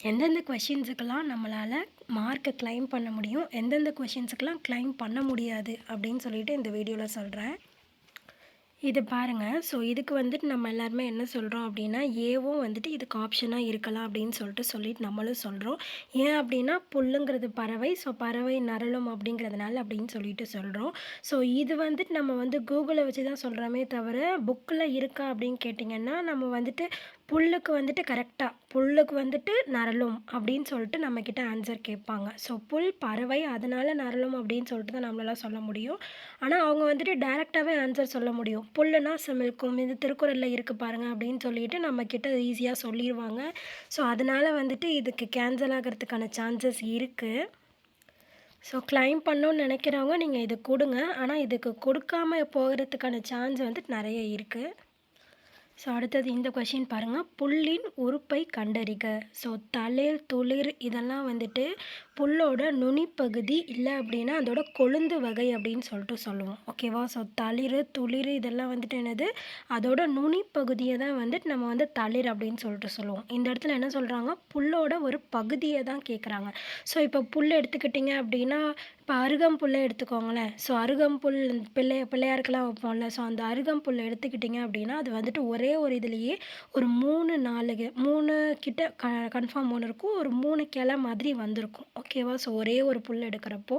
எந்தெந்த கொஷின்ஸுக்கெல்லாம் நம்மளால் மார்க்கை கிளைம் பண்ண முடியும், எந்தெந்த கொஷின்ஸுக்கெல்லாம் கிளைம் பண்ண முடியாது அப்படின்னு சொல்லிட்டு இந்த வீடியோவில் சொல்கிறேன். இது பாருங்கள். ஸோ இதுக்கு வந்துட்டு நம்ம எல்லாருமே என்ன சொல்கிறோம் அப்படின்னா, ஏவும் வந்துட்டு இதுக்கு ஆப்ஷனாக இருக்கலாம் அப்படின்னு சொல்லிட்டு நம்மளும் சொல்கிறோம். ஏன் அப்படின்னா புல்லுங்கிறது பறவை, ஸோ பறவை நரளும் அப்படிங்கிறதுனால அப்படின்னு சொல்லிட்டு சொல்கிறோம். ஸோ இது வந்துட்டு நம்ம வந்து கூகுளை வச்சு தான் சொல்கிறோமே தவிர புக்கில் இருக்கா அப்படின்னு கேட்டிங்கன்னா, நம்ம வந்துட்டு புல்லுக்கு வந்துட்டு கரெக்டாக புல்லுக்கு வந்துட்டு நரலும் அப்படின்னு சொல்லிட்டு நம்மக்கிட்ட ஆன்சர் கேட்பாங்க. ஸோ புல் பறவை அதனால் நரலும் அப்படின்னு சொல்லிட்டு தான் நம்மளால் சொல்ல முடியும். ஆனால் அவங்க வந்துட்டு டைரெக்டாகவே ஆன்சர் சொல்ல முடியும். புல்லுனா சிமிழ்க்கும், இது திருக்குறளில் இருக்குது பாருங்கள் அப்படின்னு சொல்லிட்டு நம்மக்கிட்ட ஈஸியாக சொல்லிடுவாங்க. ஸோ அதனால் வந்துட்டு இதுக்கு கேன்சல் ஆகிறதுக்கான சான்சஸ் இருக்குது. ஸோ கிளைம் பண்ணணுன்னு நினைக்கிறவங்க நீங்கள் இது கொடுங்க. ஆனால் இதுக்கு கொடுக்காம போகிறதுக்கான சான்ஸ் வந்துட்டு நிறைய இருக்குது. ஸோ அடுத்தது இந்த கொஷின் பாருங்கள். புல்லின் உறுப்பை கண்டறிக. ஸோ தளிர், துளிர் இதெல்லாம் வந்துட்டு புல்லோட நுனிப்பகுதி, இல்லை அப்படின்னா அதோட கொழுந்து வகை அப்படின்னு சொல்லிட்டு சொல்லுவோம். ஓகேவா? ஸோ தளிர், துளிர் இதெல்லாம் வந்துட்டு என்னது, அதோட நுனிப்பகுதியை தான் வந்துட்டு நம்ம வந்து தளிர் அப்படின்னு சொல்லிட்டு சொல்லுவோம். இந்த இடத்துல என்ன சொல்கிறாங்க, புல்லோட ஒரு பகுதியை தான் கேட்குறாங்க. ஸோ இப்போ புல் எடுத்துக்கிட்டிங்க அப்படின்னா, இப்போ அருகம்புல்லை எடுத்துக்கோங்களேன். ஸோ அருகம்புல் பிள்ளையாருக்கெல்லாம் வைப்போம்ல. ஸோ அந்த அருகம்புல் எடுத்துக்கிட்டிங்க அப்படின்னா, அது வந்துட்டு ஒரே ஒரு இதுலேயே ஒரு 3 கிட்ட கன்ஃபார்ம் 3 இருக்கும். ஒரு 3 கிளை மாதிரி வந்திருக்கும். ஓகேவா? ஸோ ஒரே ஒரு புல் எடுக்கிறப்போ,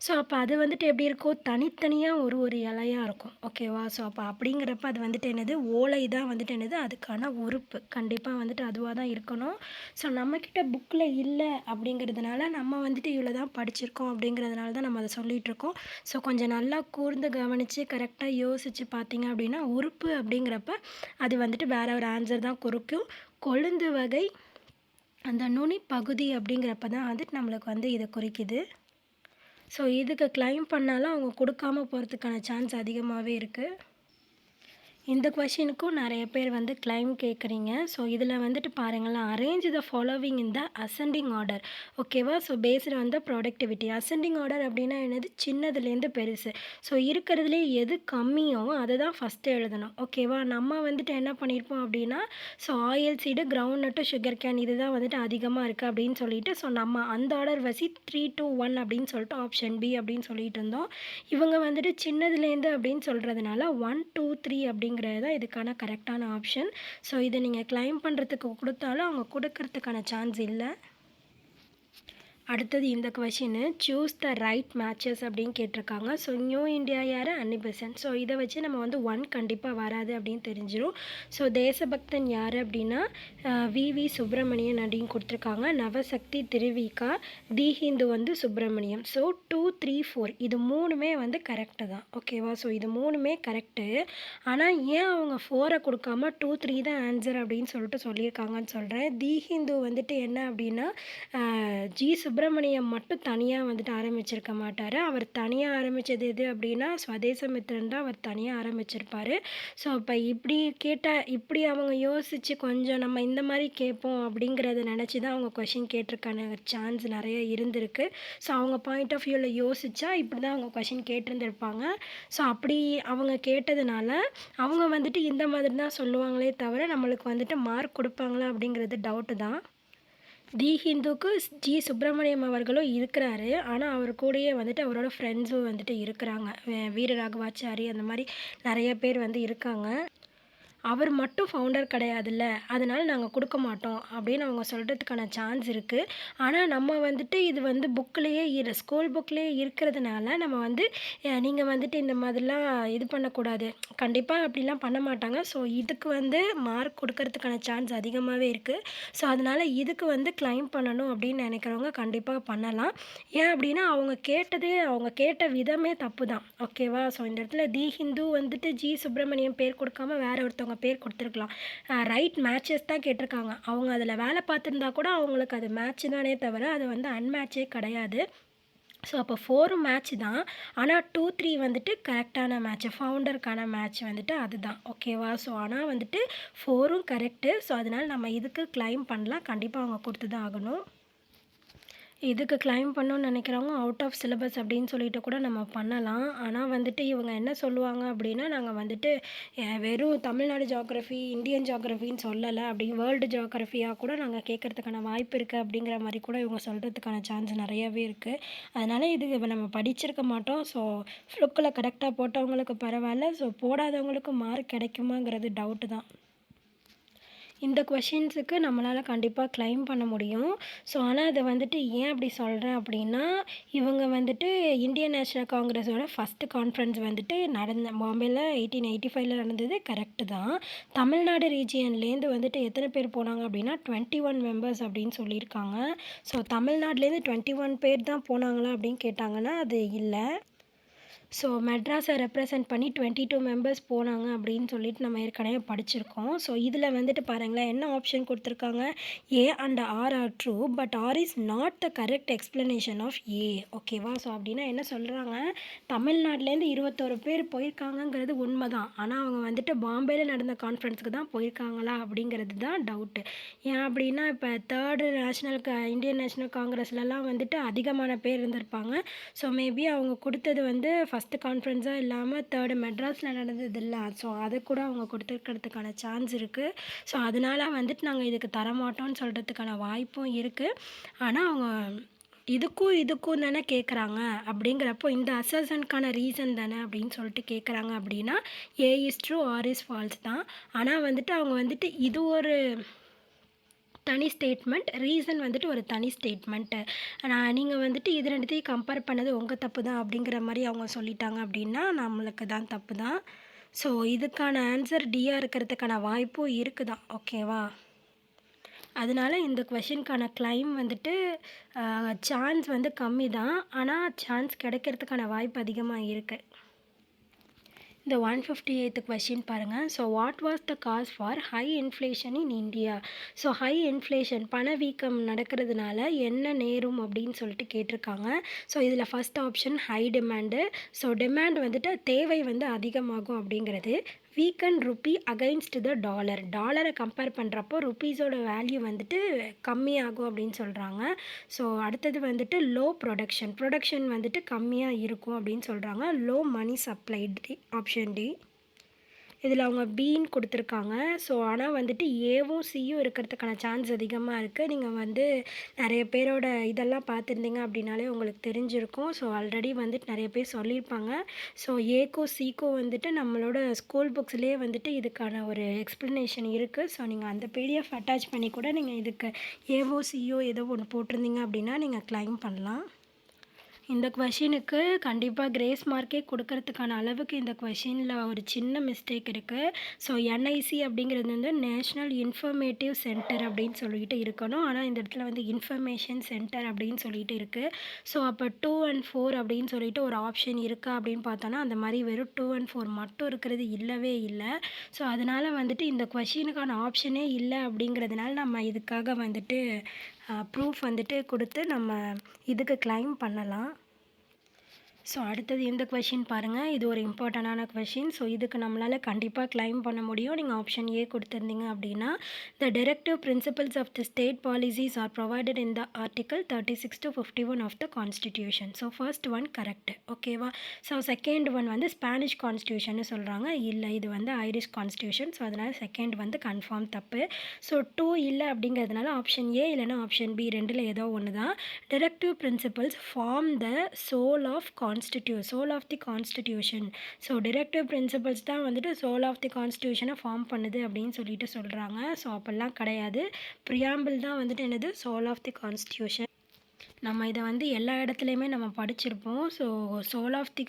ஸோ அப்போ அது வந்துட்டு எப்படி இருக்கும், தனித்தனியாக ஒரு இலையாக இருக்கும். ஓகேவா? ஸோ அப்போ அப்படிங்கிறப்ப அது வந்துட்டு என்னது, ஓலை தான் வந்துட்டு என்னது அதுக்கான உறுப்பு. கண்டிப்பாக வந்துட்டு அதுவாக தான் இருக்கணும். ஸோ நம்மக்கிட்ட புக்கில் இல்லை அப்படிங்கிறதுனால நம்ம வந்துட்டு இவ்வளோ தான் படிச்சிருக்கோம் அப்படிங்கிறதுனால தான் நம்ம அதை சொல்லிகிட்ருக்கோம். ஸோ கொஞ்சம் நல்லா கூர்ந்து கவனித்து கரெக்டாக யோசித்து பார்த்தீங்க அப்படின்னா, உறுப்பு அப்படிங்கிறப்ப அது வந்துட்டு வேற ஒரு ஆன்சர் தான் குறிக்கும். கொழுந்து வகை அந்த நுனி பகுதி அப்படிங்கிறப்ப தான் வந்துட்டு நம்மளுக்கு வந்து இதை குறிக்குது. ஸோ இதுக்கு கிளைம் பண்ணாலும் அவங்க கொடுக்காம போகிறதுக்கான சான்ஸ் அதிகமாகவே இருக்குது. இந்த கொஷினுக்கும் நிறைய பேர் வந்து கிளைம் கேட்குறீங்க. ஸோ இதில் வந்துட்டு பாருங்களேன், arrange the following in the ascending order. ஓகேவா? So based on the productivity. Ascending order அப்படின்னா என்னது, சின்னதுலேருந்து பெருசு. ஸோ இருக்கிறதுலே எது கம்மியோ அதை தான் ஃபஸ்ட்டு எழுதணும். ஓகேவா? நம்ம வந்துட்டு என்ன பண்ணியிருப்போம் அப்படின்னா, ஸோ ஆயில் சீடு, கிரவுண்ட் நட்டு, சுகர் கேன் இதுதான் வந்துட்டு அதிகமாக இருக்குது அப்படின்னு சொல்லிட்டு, ஸோ நம்ம அந்த ஆர்டர் வசி 3, 2, 1 அப்படின்னு சொல்லிட்டு ஆப்ஷன் பி அப்படின்னு சொல்லிட்டு இருந்தோம். இவங்க வந்துட்டு சின்னதுலேருந்து அப்படின்னு சொல்கிறதுனால 1, 2, 3 அப்படிங்கிறது தான் இதுக்கான கரெக்டான ஆப்ஷன். ஸோ இதை நீங்கள் கிளைம் பண்ணுறதுக்கு கொடுத்தாலும் அவங்க கொடுக்கறதுக்கான சான்ஸ் இல்லை. அடுத்தது இந்த question, choose the right matches அப்படின்னு கேட்டிருக்காங்க. ஸோ நியூ இந்தியா யார், அன்னி பெசன்ட். ஸோ இதை வச்சு நம்ம வந்து 1 கண்டிப்பாக வராது அப்படின்னு தெரிஞ்சிடும். ஸோ தேசபக்தன் யார் அப்படின்னா வி சுப்பிரமணியன் அப்படின்னு கொடுத்துருக்காங்க. நவசக்தி திருவிகா, தி ஹிந்து வந்து சுப்பிரமணியம். ஸோ 2, 3, 4 இது 3மே வந்து கரெக்டு தான். ஓகேவா? ஸோ இது 3மே கரெக்டு. ஆனால் ஏன் அவங்க 4 கொடுக்காம 2, 3 தான் ஆன்சர் அப்படின்னு சொல்லிட்டு சொல்லியிருக்காங்கன்னு சொல்கிறேன். தி ஹிந்து வந்துட்டு என்ன அப்படின்னா ஜி சுப்பிரமணியம் மட்டும் தனியாக வந்துட்டு ஆரம்பிச்சிருக்க மாட்டார். அவர் தனியாக ஆரம்பித்தது எது அப்படின்னா ஸ்வதேசமித்திரன் தான் அவர் தனியாக ஆரம்பிச்சிருப்பார். ஸோ அப்போ இப்படி அவங்க யோசித்து கொஞ்சம் நம்ம இந்த மாதிரி கேட்போம் அப்படிங்கிறத நினச்சி தான் அவங்க கொஷின் கேட்டிருக்கான சான்ஸ் நிறைய இருந்திருக்கு. ஸோ அவங்க பாயிண்ட் ஆஃப் வியூவில் யோசித்தா இப்படி தான் அவங்க கொஷின் கேட்டிருந்துருப்பாங்க. ஸோ அப்படி அவங்க கேட்டதுனால அவங்க வந்துட்டு இந்த மாதிரி தான் சொல்லுவாங்களே தவிர நம்மளுக்கு வந்துட்டு மார்க் கொடுப்பாங்களா அப்படிங்கிறது டவுட்டு தான். தி ஹிந்துக்கு ஜி சுப்பிரமணியம் அவர்களும் இருக்கிறாரு. ஆனால் அவர் கூடயே வந்துட்டு அவரோட ஃப்ரெண்ட்ஸும் வந்துட்டு இருக்கிறாங்க. வீரராகவாச்சாரி அந்த மாதிரி நிறைய பேர் வந்து இருக்காங்க. அவர் மட்டும் ஃபவுண்டர் கிடையாதுல்ல, அதனால் நாங்கள் கொடுக்க மாட்டோம் அப்படின்னு அவங்க சொல்கிறதுக்கான சான்ஸ் இருக்குது. ஆனால் நம்ம வந்துட்டு இது வந்து புக்லேயே ஸ்கூல் புக்லேயே இருக்கிறதுனால நம்ம வந்து நீங்கள் வந்துட்டு இந்த மாதிரிலாம் இது பண்ணக்கூடாது, கண்டிப்பாக அப்படிலாம் பண்ண மாட்டாங்க. ஸோ இதுக்கு வந்து மார்க் கொடுக்கறதுக்கான சான்ஸ் அதிகமாகவே இருக்குது. ஸோ அதனால் இதுக்கு வந்து கிளைம் பண்ணணும் அப்படின்னு நினைக்கிறவங்க கண்டிப்பாக பண்ணலாம். ஏன் அப்படின்னா அவங்க கேட்ட விதமே தப்பு தான். ஓகேவா? ஸோ இந்த இடத்துல தி ஹிந்து வந்துட்டு ஜி சுப்பிரமணியம் பேர் கொடுக்காம வேற ஒருத்தவங்க பேர் கொடுத்துருக்கலாம். ரைட் மேட்சஸ் தான் கேட்டிருக்காங்க. அவங்க அதில் வேலை பார்த்துருந்தா கூட அவங்களுக்கு அது மேட்ச் தானே தவிர அது வந்து அன்மேட்சே கிடையாது. ஸோ அப்போ 4 மேட்ச் தான். ஆனால் 2, 3 வந்துட்டு கரெக்டான மேட்ச், ஃபவுண்டருக்கான மேட்ச் வந்துட்டு அதுதான். ஓகேவா? ஸோ ஆனால் வந்துட்டு 4ம் கரெக்டு. ஸோ அதனால் நம்ம இதுக்கு கிளைம் பண்ணலாம். கண்டிப்பாக அவங்க கொடுத்து தான் ஆகணும். இதுக்கு கிளைம் பண்ணணும்னு நினைக்கிறவங்க அவுட் ஆஃப் சிலபஸ் அப்படின்னு சொல்லிட்டு கூட நம்ம பண்ணலாம். ஆனா வந்துட்டு இவங்க என்ன சொல்லுவாங்க அப்படின்னா, நாங்க வந்துட்டு வெறும் தமிழ்நாடு ஜியோகிராஃபி, இந்தியன் ஜியோகிராஃபின்னு சொல்லல. அப்படி வேர்ல்டு ஜியோகிராஃபியா கூட நாங்க கேட்கறதுக்கான வாய்ப்பு இருக்கு அப்படிங்கிற மாரி கூட இவங்க சொல்றதுக்கான சான்ஸ் நெறையாவே இருக்கு. அதனால இது நம்ம படிச்சிருக்க மாட்டோம். ஸோ ஃப்ளுக்ல கரெக்ட்டா போட்டவங்களுக்கு பரவால்ல. ஸோ போடாதவங்களுக்கு மார்க் கிடைக்குமாங்கிறது டவுட்டு தான். இந்த கொஷின்ஸுக்கு நம்மளால கண்டிப்பா கிளைம் பண்ண முடியும். ஸோ ஆனா அத வந்துட்டு ஏன் அப்படி சொல்றேன் அப்படின்னா, இவங்க வந்துட்டு இந்தியன் நேஷனல் காங்கிரஸோட ஃபர்ஸ்ட்டு கான்ஃபரன்ஸ் வந்துட்டு பாம்பேல 1885ல நடந்தது கரெக்ட்டு தான். தமிழ்நாடு ரீஜியன்லேருந்து வந்துட்டு எத்தன பேர் போனாங்க அப்படின்னா, 21 மெம்பர்ஸ் அப்படின்னு சொல்லியிருக்காங்க. ஸோ தமிழ்நாடுலேருந்து 21 பேர் தான் போனாங்களா அப்படின்னு கேட்டாங்கன்னா, அது இல்ல. ஸோ மெட்ராஸை ரெப்ரசன்ட் பண்ணி 22 மெம்பர்ஸ் போனாங்க அப்படின்னு சொல்லிட்டு நம்ம ஏற்கனவே படிச்சிருக்கோம். ஸோ இதில் வந்துட்டு பாருங்களேன் என்ன ஆப்ஷன் கொடுத்துருக்காங்க, A and R are true but R is not the correct explanation of A. ஓகேவா? ஸோ அப்படின்னா என்ன சொல்கிறாங்க, தமிழ்நாட்டிலேருந்து 21 பேர் போயிருக்காங்கங்கிறது உண்மை தான். ஆனால் அவங்க வந்துட்டு பாம்பேயில் நடந்த கான்ஃபரன்ஸுக்கு தான் போயிருக்காங்களா அப்படிங்கிறது தான் டவுட்டு. ஏன் அப்படின்னா இப்போ தேர்டு இந்தியன் நேஷனல் காங்கிரஸ்லலாம் வந்துட்டு அதிகமான பேர் இருந்திருப்பாங்க. ஸோ மேபி அவங்க கொடுத்தது வந்து ஃபஸ்ட்டு கான்ஃபரன்ஸாக இல்லாமல் தேர்டு மெட்ராஸில் நடந்ததில்ல. ஸோ அதை கூட அவங்க கொடுத்துருக்கிறதுக்கான சான்ஸ் இருக்குது. ஸோ அதனால வந்துட்டு நாங்கள் இதுக்கு தரமாட்டோம்னு சொல்கிறதுக்கான வாய்ப்பும் இருக்குது. ஆனால் அவங்க இதுக்கும் தானே கேட்குறாங்க அப்படிங்கிறப்போ இந்த அசர்ஷனுக்கான ரீசன் தானே அப்படின்னு சொல்லிட்டு கேட்குறாங்க அப்படின்னா A is true R is false தான். ஆனால் வந்துட்டு அவங்க வந்துட்டு இது ஒரு தனி ஸ்டேட்மெண்ட், ரீசன் வந்துட்டு ஒரு தனி ஸ்டேட்மெண்ட்டு. நீங்கள் வந்துட்டு இது ரெண்டுத்தையும் கம்பேர் பண்ணது உங்கள் தப்பு தான் அப்படிங்கிற மாதிரி அவங்க சொல்லிட்டாங்க அப்படின்னா நம்மளுக்கு தான் தப்பு தான். ஸோ இதுக்கான ஆன்சர் டியாக இருக்கிறதுக்கான வாய்ப்பும் இருக்குது தான். ஓகேவா? அதனால இந்த கொஷினுக்கான கிளைம் வந்துட்டு சான்ஸ் வந்து கம்மி தான். ஆனால் சான்ஸ் கிடைக்கிறதுக்கான வாய்ப்பு அதிகமாக இருக்குது. இந்த 158th கொஷின் பாருங்கள். So what was the cause for high inflation in India? So high inflation பணவீக்கம் நடக்கிறதுனால என்ன நேரும் அப்படின்னு சொல்லிட்டு கேட்டிருக்காங்க. ஸோ இதில் first option high demand. So demand வந்துட்டு தேவை வந்து அதிகமாகும் அப்படிங்கிறது. வீக்கன் ருப்பி அகைன்ஸ்ட் த டாலர். டாலரை கம்பேர் பண்ணுறப்போ ருப்பீஸோட வேல்யூ வந்துட்டு கம்மியாகும் அப்படின்னு சொல்கிறாங்க. ஸோ அடுத்தது வந்துட்டு லோ ப்ரொடக்ஷன் வந்துட்டு கம்மியாக இருக்கும் அப்படின்னு சொல்கிறாங்க. Low money supply option D. இதில் அவங்க பின்னு கொடுத்துருக்காங்க. ஸோ ஆனால் வந்துட்டு ஏவும் சியும் இருக்கிறதுக்கான சான்ஸ் அதிகமாக இருக்குது. நீங்கள் வந்து நிறைய பேரோட இதெல்லாம் பார்த்துருந்தீங்க அப்படின்னாலே உங்களுக்கு தெரிஞ்சிருக்கும். ஸோ ஆல்ரெடி வந்துட்டு நிறைய பேர் சொல்லியிருப்பாங்க. ஸோ ஏக்கும் சிக்கும் வந்துட்டு நம்மளோட ஸ்கூல் புக்ஸ்லேயே வந்துட்டு இதுக்கான ஒரு எக்ஸ்ப்ளனேஷன் இருக்குது. ஸோ நீங்கள் அந்த பிடிஎஃப் அட்டாச் பண்ணி கூட நீங்கள் இதுக்கு ஏவோ சியோ ஏதோ ஒன்று போட்டிருந்தீங்க அப்படின்னா நீங்கள் கிளைம் பண்ணலாம். இந்த கொஷினுக்கு கண்டிப்பாக கிரேஸ் மார்க்கே கொடுக்கறதுக்கான அளவுக்கு இந்த கொஷினில் ஒரு சின்ன மிஸ்டேக் இருக்குது. ஸோ என்ஐசி அப்படிங்கிறது வந்து நேஷ்னல் இன்ஃபர்மேட்டிவ் சென்டர் அப்படின்னு சொல்லிட்டு இருக்கணும். ஆனால் இந்த இடத்துல வந்து இன்ஃபர்மேஷன் சென்டர் அப்படின்னு சொல்லிட்டு இருக்குது. ஸோ அப்போ 2 and 4 அப்படின்னு சொல்லிட்டு ஒரு ஆப்ஷன் இருக்கா அப்படின்னு பார்த்தோன்னா அந்த மாதிரி வெறும் 2 and 4 மட்டும் இருக்கிறது இல்லவே இல்லை. ஸோ அதனால் வந்துட்டு இந்த கொஷினுக்கான ஆப்ஷனே இல்லை அப்படிங்கிறதுனால நம்ம இதுக்காக வந்துட்டு ப்ரூஃப் வந்துட்டு கொடுத்து நம்ம இதுக்கு கிளைம் பண்ணலாம். ஸோ அடுத்தது இந்த கொஷின் பாருங்கள். இது ஒரு இம்பார்ட்டண்டான கொஷின். ஸோ இதுக்கு நம்மளால் கண்டிப்பாக கிளைம் பண்ண முடியும். நீங்கள் ஆப்ஷன் ஏ கொடுத்துருந்தீங்க அப்படின்னா the directive principles of the state policies are provided in the article 36 to 51 of the constitution. So first one correct. ஓகேவா? ஸோ செகண்ட் ஒன் வந்து ஸ்பானிஷ் கான்ஸ்டியூஷன்னு சொல்கிறாங்க. இல்லை, இது வந்து ஐரிஷ் கான்ஸ்டியூஷன். ஸோ அதனால் செகண்ட் வந்து கன்ஃபார்ம் தப்பு. ஸோ 2 இல்லை அப்படிங்கிறதுனால ஆப்ஷன் ஏ இல்லைனா ஆப்ஷன் பி ரெண்டில் ஏதோ ஒன்று தான். Directive principles form the soul of the constitution. So directive principles தான் வந்துட்டு சோல் ஆஃப் தி கான்ஸ்டிடியூஷனை ஃபார்ம் பண்ணுது அப்படின்னு சொல்லிட்டு சொல்கிறாங்க. ஸோ அப்படிலாம் கிடையாது. ப்ரியாம்பிள் தான் வந்துட்டு என்னது சோல் ஆஃப் தி கான்ஸ்டிடியூஷன். நம்ம இதை வந்து எல்லா இடத்துலையுமே நம்ம படிச்சிருப்போம். ஸோ சோல் ஆஃப் தி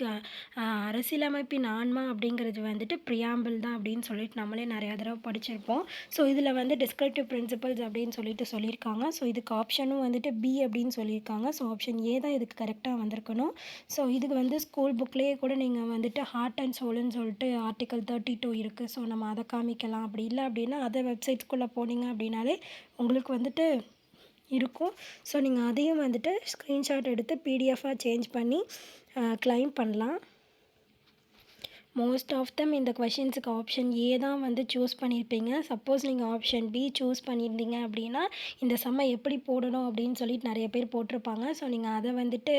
அரசியலமைப்பின் ஆன்மா அப்படிங்கிறது வந்துட்டு ப்ரியாம்பிள் தான் அப்படின்னு சொல்லிட்டு நம்மளே நிறையா தடவை படிச்சிருப்போம். ஸோ இதில் வந்து டிஸ்கிரிப்டிவ் பிரின்சிபல்ஸ் அப்படின்னு சொல்லிட்டு சொல்லியிருக்காங்க. ஸோ இதுக்கு ஆப்ஷனும் வந்துட்டு பி அப்படின்னு சொல்லியிருக்காங்க. ஸோ ஆப்ஷன் ஏ தான் இதுக்கு கரெக்டாக வந்திருக்கணும். ஸோ இதுக்கு வந்து ஸ்கூல் புக்லேயே கூட நீங்கள் வந்துட்டு ஹார்ட் அண்ட் சோல்னு சொல்லிட்டு ஆர்டிகல் 32 இருக்குது. ஸோ நம்ம அதை காமிக்கலாம். அப்படி இல்லை அப்படின்னா அதை வெப்சைட்ஸ்குள்ளே போனீங்க அப்படின்னாலே உங்களுக்கு வந்துட்டு இருக்கும். ஸோ நீங்கள் அதையும் வந்துட்டு ஸ்க்ரீன்ஷாட் எடுத்து பிடிஎஃபாக சேஞ்ச் பண்ணி கிளைம் பண்ணலாம். மோஸ்ட் ஆஃப் தம் இந்த கொஷின்ஸுக்கு ஆப்ஷன் ஏ தான் வந்து சூஸ் பண்ணியிருப்பீங்க. சப்போஸ் நீங்கள் ஆப்ஷன் பி சூஸ் பண்ணியிருந்தீங்க அப்படின்னா, இந்த சம்மை எப்படி போடணும் அப்படின்னு சொல்லிட்டு நிறைய பேர் போட்டிருப்பாங்க. ஸோ நீங்கள் அதை வந்துட்டு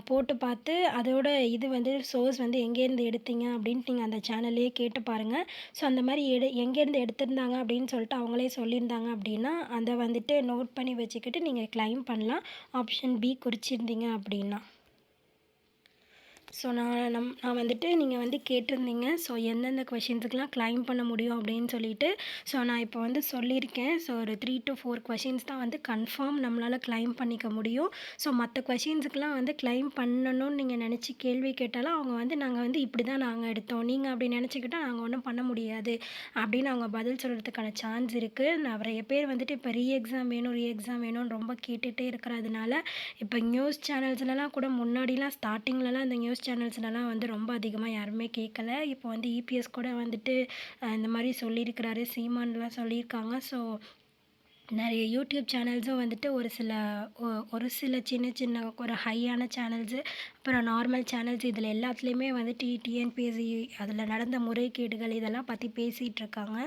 போட்டு பார்த்து அதோட இது வந்து சோர்ஸ் வந்து எங்கேருந்து எடுத்தீங்க அப்படின்ட்டு நீங்கள் அந்த சேனல்லையே கேட்டு பாருங்கள். ஸோ அந்த மாதிரி எங்கேருந்து எடுத்திருந்தாங்க அப்படின்னு சொல்லிட்டு அவங்களே சொல்லியிருந்தாங்க அப்படின்னா, அதை வந்துட்டு நோட் பண்ணி வச்சுக்கிட்டு நீங்கள் கிளைம் பண்ணலாம். ஆப்ஷன் பி குறிச்சிருந்தீங்க அப்படின்னா. ஸோ நான் வந்துட்டு நீங்கள் வந்து கேட்டிருந்தீங்க. ஸோ எந்தெந்த கொஷின்ஸுக்கெலாம் கிளைம் பண்ண முடியும் அப்படின்னு சொல்லிட்டு. ஸோ நான் இப்போ வந்து சொல்லியிருக்கேன். ஸோ ஒரு 3 to 4 கொஷின்ஸ் தான் வந்து கன்ஃபார்ம் நம்மளால் கிளைம் பண்ணிக்க முடியும். ஸோ மற்ற கொஷின்ஸுக்கெலாம் வந்து கிளைம் பண்ணணும்னு நீங்கள் நினச்சி கேள்வி கேட்டாலும் அவங்க வந்து நாங்கள் வந்து இப்படி தான் நாங்கள் எடுத்தோம், நீங்கள் அப்படி நினச்சிக்கிட்டால் நாங்கள் ஒன்றும் பண்ண முடியாது அப்படின்னு அவங்க பதில் சொல்கிறதுக்கான சான்ஸ் இருக்குது. நிறைய பேர் வந்துட்டு இப்போ எக்ஸாம் வேணும் எக்ஸாம் வேணும்னு ரொம்ப கேட்டுகிட்டே இருக்கிறதுனால இப்போ நியூஸ் சேனல்ஸ்லலாம் கூட முன்னாடிலாம் ஸ்டார்டிங்லலாம் இந்த நியூஸ் சேனல்ஸ்லலாம் வந்து ரொம்ப அதிகமாக யாருமே கேட்கல. இப்போ வந்து இபிஎஸ் கூட வந்துட்டு இந்த மாதிரி சொல்லியிருக்கிறாரு, சீமான்லாம் சொல்லியிருக்காங்க. ஸோ நிறைய யூடியூப் சேனல்ஸும் வந்துட்டு ஒரு சில சின்ன சின்ன ஒரு ஹையான சேனல்ஸு, அப்புறம் நார்மல் சேனல்ஸ் இதில் எல்லாத்துலேயுமே வந்துட்டு டிஎன்பிஎஸ்சி அதில் நடந்த முறைகேடுகள் இதெல்லாம் பற்றி பேசிகிட்ருக்காங்க.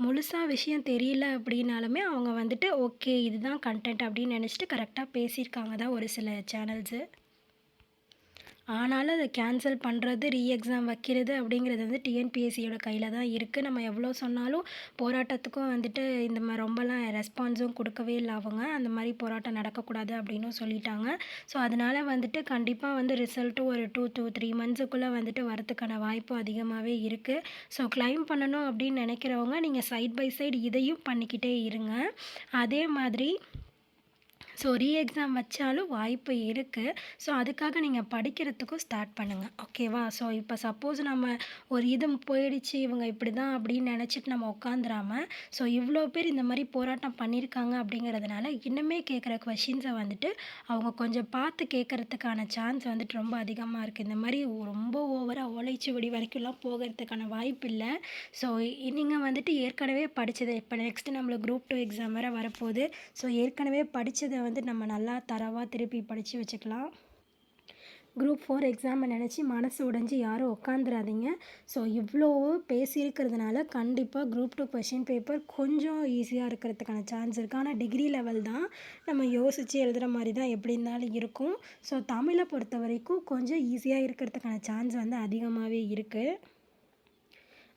முழுசா விஷயம் தெரியல அப்படின்னாலுமே அவங்க வந்துட்டு ஓகே இதுதான் கன்டென்ட் அப்படின்னு நினச்சிட்டு கரெக்டாக பேசியிருக்காங்க தான் ஒரு சில சேனல்ஸு. ஆனாலும் அதை கேன்சல் பண்ணுறது, எக்ஸாம் வைக்கிறது அப்படிங்கிறது வந்து டிஎன்பிஎஸ்சியோட கையில் தான் இருக்குது. நம்ம எவ்வளோ சொன்னாலும் போராட்டத்துக்கும் வந்துட்டு இந்த மாதிரி ரொம்பலாம் ரெஸ்பான்ஸும் கொடுக்கவே இல்லை அவங்க. அந்த மாதிரி போராட்டம் நடக்கக்கூடாது அப்படின்னும் சொல்லிட்டாங்க. ஸோ அதனால் வந்துட்டு கண்டிப்பாக வந்து ரிசல்ட்டும் ஒரு 2 to 3 மந்த்ஸுக்குள்ளே வந்துட்டு வரதுக்கான வாய்ப்பு அதிகமாகவே இருக்குது. ஸோ கிளைம் பண்ணணும் அப்படின்னு நினைக்கிறவங்க நீங்கள் சைட் பை சைடு இதையும் பண்ணிக்கிட்டே இருங்க. அதே மாதிரி ஸோ எக்ஸாம் வச்சாலும் வாய்ப்பு இருக்குது. ஸோ அதுக்காக நீங்கள் படிக்கிறதுக்கும் ஸ்டார்ட் பண்ணுங்கள். ஓகேவா? ஸோ இப்போ சப்போஸ் நம்ம ஒரு இது போயிடுச்சு இவங்க இப்படி தான் அப்படின்னு நினச்சிட்டு நம்ம உட்காந்துராம, ஸோ இவ்வளோ பேர் இந்த மாதிரி போராட்டம் பண்ணியிருக்காங்க அப்படிங்கிறதுனால இன்னுமே கேட்குற கொஷின்ஸை வந்துட்டு அவங்க கொஞ்சம் பார்த்து கேட்குறதுக்கான சான்ஸ் வந்துட்டு ரொம்ப அதிகமாக இருக்குது. இந்த மாதிரி ரொம்ப ஓவராக ஓலைச்சுவடி வரைக்கும்லாம் போகிறதுக்கான வாய்ப்பு இல்லை. ஸோ நீங்கள் வந்துட்டு ஏற்கனவே படித்தது இப்போ நெக்ஸ்ட்டு நம்மளுக்கு குரூப் 2 எக்ஸாம் வேறு வரப்போகுது. ஸோ ஏற்கனவே படித்ததை வந்து நம்ம நல்லா தரவாக திருப்பி படித்து வச்சுக்கலாம். குரூப் 4 எக்ஸாமை நினச்சி மனசு உடைஞ்சு யாரும் உட்காந்துராதீங்க. ஸோ இவ்வளோ பேசியிருக்கிறதுனால கண்டிப்பாக குரூப் 2 கொஷின் பேப்பர் கொஞ்சம் ஈஸியாக இருக்கிறதுக்கான சான்ஸ் இருக்குது. ஆனால் டிகிரி லெவல் தான், நம்ம யோசித்து எழுதுகிற மாதிரி தான் எப்படி இருந்தாலும் இருக்கும். ஸோ தமிழை பொறுத்த வரைக்கும் கொஞ்சம் ஈஸியாக இருக்கிறதுக்கான சான்ஸ் வந்து அதிகமாகவே இருக்குது.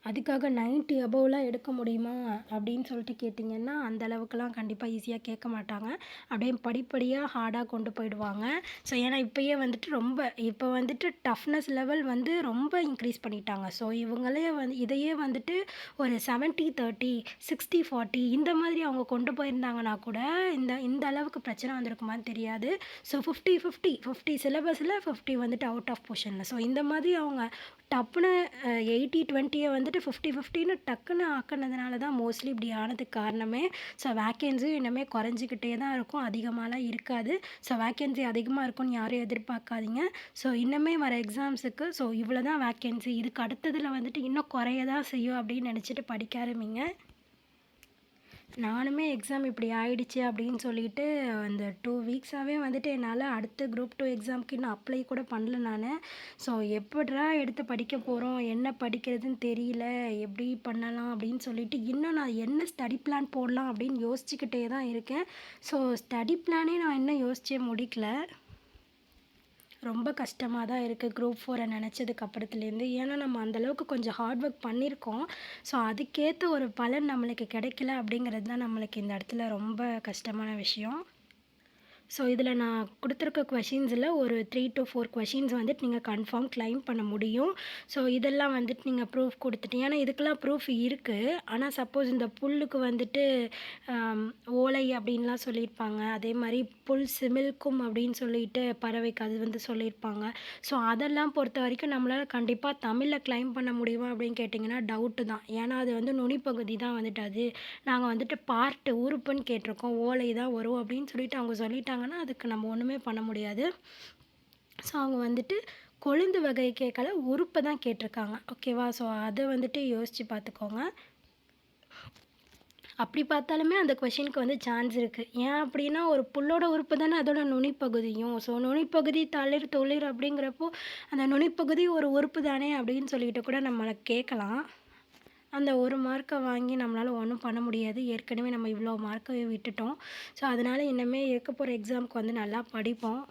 அதுக்காக 90 அபோவ்லாம் எடுக்க முடியுமா அப்படின்னு சொல்லிட்டு கேட்டிங்கன்னா, அந்த அளவுக்குலாம் கண்டிப்பாக ஈஸியாக கேட்க மாட்டாங்க. அப்படியே படிப்படியாக ஹார்டாக கொண்டு போயிடுவாங்க. ஸோ ஏன்னா இப்போயே வந்துட்டு இப்போ வந்துட்டு டஃப்னஸ் லெவல் வந்து ரொம்ப இன்க்ரீஸ் பண்ணிட்டாங்க. ஸோ இவங்களே இதையே வந்துட்டு ஒரு 70-30, 60-40 இந்த மாதிரி அவங்க கொண்டு போயிருந்தாங்கன்னா கூட இந்த அளவுக்கு பிரச்சனை வந்திருக்குமான்னு தெரியாது. ஸோ 50-50 சிலபஸில் 50 வந்துட்டு அவுட் ஆஃப் பொசிஷனில். ஸோ இந்த மாதிரி அவங்க டப்புன்னு 80-20 வந்துட்டு 50-50ன்னு டக்குன்னு ஆக்கினதுனால தான் மோஸ்ட்லி இப்படி ஆனதுக்கு காரணமே. ஸோ வேக்கன்சியும் இன்னுமே குறைஞ்சிக்கிட்டே தான் இருக்கும், அதிகமாகலாம் இருக்காது. ஸோ வேக்கன்சி அதிகமாக இருக்கும்னு யாரும் எதிர்பார்க்காதீங்க. ஸோ இன்னுமே வர எக்ஸாம்ஸுக்கு ஸோ இவ்வளோ தான் வேக்கன்சி, இதுக்கு அடுத்ததில் வந்துட்டு இன்னும் குறைய தான் செய்யும் அப்படின்னு நினச்சிட்டு படிக்க ஆரம்பிங்க. நானுமே எக்ஸாம் இப்படி ஆயிடுச்சு அப்படின்னு சொல்லிட்டு அந்த 2 வீக்ஸாகவே வந்துட்டு என்னால் அடுத்த குரூப் 2 எக்ஸாமுக்கு இன்னும் அப்ளை கூட பண்ணல நான். ஸோ எப்படிடா எடுத்து படிக்க போகிறோம், என்ன படிக்கிறதுன்னு தெரியல, எப்படி பண்ணலாம் அப்படின்னு சொல்லிட்டு இன்னும் நான் என்ன ஸ்டடி பிளான் போடலாம் அப்படின்னு யோசிச்சுக்கிட்டே தான் இருக்கேன். ஸோ ஸ்டடி பிளானே நான் இன்னும் யோசிச்சே முடிக்கல. ரொம்ப கஷ்டமாக தான் இருக்குது குரூப் 4 நினச்சதுக்கு அப்புறத்துலேருந்து. ஏன்னா நம்ம அந்தளவுக்கு கொஞ்சம் ஹார்ட் ஒர்க் பண்ணியிருக்கோம். ஸோ அதுக்கேற்ற ஒரு பலன் நம்மளுக்கு கிடைக்கல அப்படிங்கிறது தான் நம்மளுக்கு இந்த இடத்துல ரொம்ப கஷ்டமான விஷயம். ஸோ இதில் நான் கொடுத்துருக்க கொஷின்ஸில் ஒரு 3 to 4 கொஷின்ஸ் வந்துட்டு நீங்கள் கன்ஃபார்ம் கிளைம் பண்ண முடியும். ஸோ இதெல்லாம் வந்துட்டு நீங்கள் ப்ரூஃப் கொடுத்துட்டு, ஏன்னா இதுக்கெல்லாம் ப்ரூஃப் இருக்குது. ஆனால் சப்போஸ் இந்த புல்லுக்கு வந்துட்டு ஓலை அப்படின்லாம் சொல்லியிருப்பாங்க. அதே மாதிரி புல் சிமிழ்க்கும் அப்படின்னு சொல்லிட்டு பறவைக்கு அது வந்து சொல்லியிருப்பாங்க. ஸோ அதெல்லாம் பொறுத்த வரைக்கும் நம்மளால் கண்டிப்பாக தமிழில் கிளைம் பண்ண முடியுமா அப்படின்னு கேட்டிங்கன்னா டவுட்டு தான். ஏன்னா அது வந்து நுனிப்பகுதி தான் வந்துட்டு, அது நாங்கள் வந்துட்டு பார்ட்டு உறுப்புன்னு கேட்டிருக்கோம், ஓலை தான் வரும் அப்படின்னு சொல்லிட்டு அவங்க சொல்லிட்டாங்கன்னா அதுக்கு நம்ம ஒன்றுமே பண்ண முடியாது. ஸோ அவங்க வந்துட்டு கொழுந்து வகை கேட்கல, உறுப்பை தான் கேட்டிருக்காங்க. ஓகேவா? ஸோ அதை வந்துட்டு யோசித்து பார்த்துக்கோங்க. அப்படி பார்த்தாலுமே அந்த கொஷினுக்கு வந்து சான்ஸ் இருக்குது. ஏன் அப்படின்னா, ஒரு புல்லோட உறுப்பு தானே அதோட நுனிப்பகுதியும். ஸோ நுனிப்பகுதி தளிர், துளிர் அப்படிங்கிறப்போ, அந்த நுனிப்பகுதி ஒரு உறுப்பு தானே அப்படின்னு சொல்லிட்டு கூட நம்மள கேட்கலாம். அந்த 1 மார்க்க வாங்கி நம்மளால ஒண்ணும் பண்ண முடியாது. ஏற்கனவே நம்ம இவ்வளோ மார்க்க விட்டுட்டோம். ஸோ அதனால இனிமே இருக்க போற எக்ஸாம்க்கு வந்து நல்லா படிப்போம்.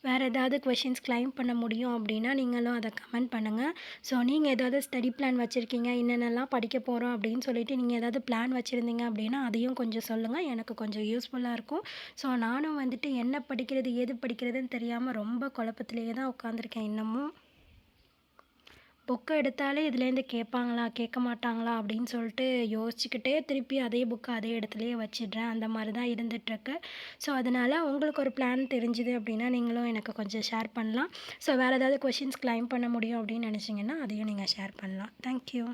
வேறு ஏதாவது கொஷின்ஸ் கிளைம் பண்ண முடியும் அப்படின்னா, நீங்களும் அத கமெண்ட் பண்ணுங்க. ஸோ நீங்க ஏதாவது ஸ்டடி பிளான் வச்சுருக்கீங்க, என்னென்னலாம் படிக்க போறோம் அப்படின்னு சொல்லிட்டு நீங்க ஏதாவது பிளான் வச்சுருந்தீங்க அப்படின்னா, அதையும் கொஞ்சம் சொல்லுங்க. எனக்கு கொஞ்சம் யூஸ்ஃபுல்லா இருக்கும். ஸோ நானும் வந்துட்டு என்ன படிக்கிறது, ஏது படிக்கிறதுன்னு தெரியாம ரொம்ப குழப்பத்திலேயே தான் உட்காந்துருக்கேன் இன்னமும். புக்க எடுத்தாலே இதுலேருந்து கேட்பாங்களா, கேட்க மாட்டாங்களா அப்படின்னு சொல்லிட்டு யோசிச்சுக்கிட்டே திருப்பி அதே புக்க அதே இடத்துலயே வச்சிடுறேன். அந்த மாரி தான் இருந்துட்டுருக்கு. ஸோ, அதனால உங்களுக்கு ஒரு பிளான் தெரிஞ்சுது அப்படின்னா, நீங்களும் எனக்கு கொஞ்சம் ஷேர் பண்ணலாம். ஸோ, வேறு ஏதாவது கொஷின்ஸ் கிளைம் பண்ண முடியும் அப்படின்னு நினச்சிங்கன்னா, அதையும் நீங்க ஷேர் பண்ணலாம். Thank you.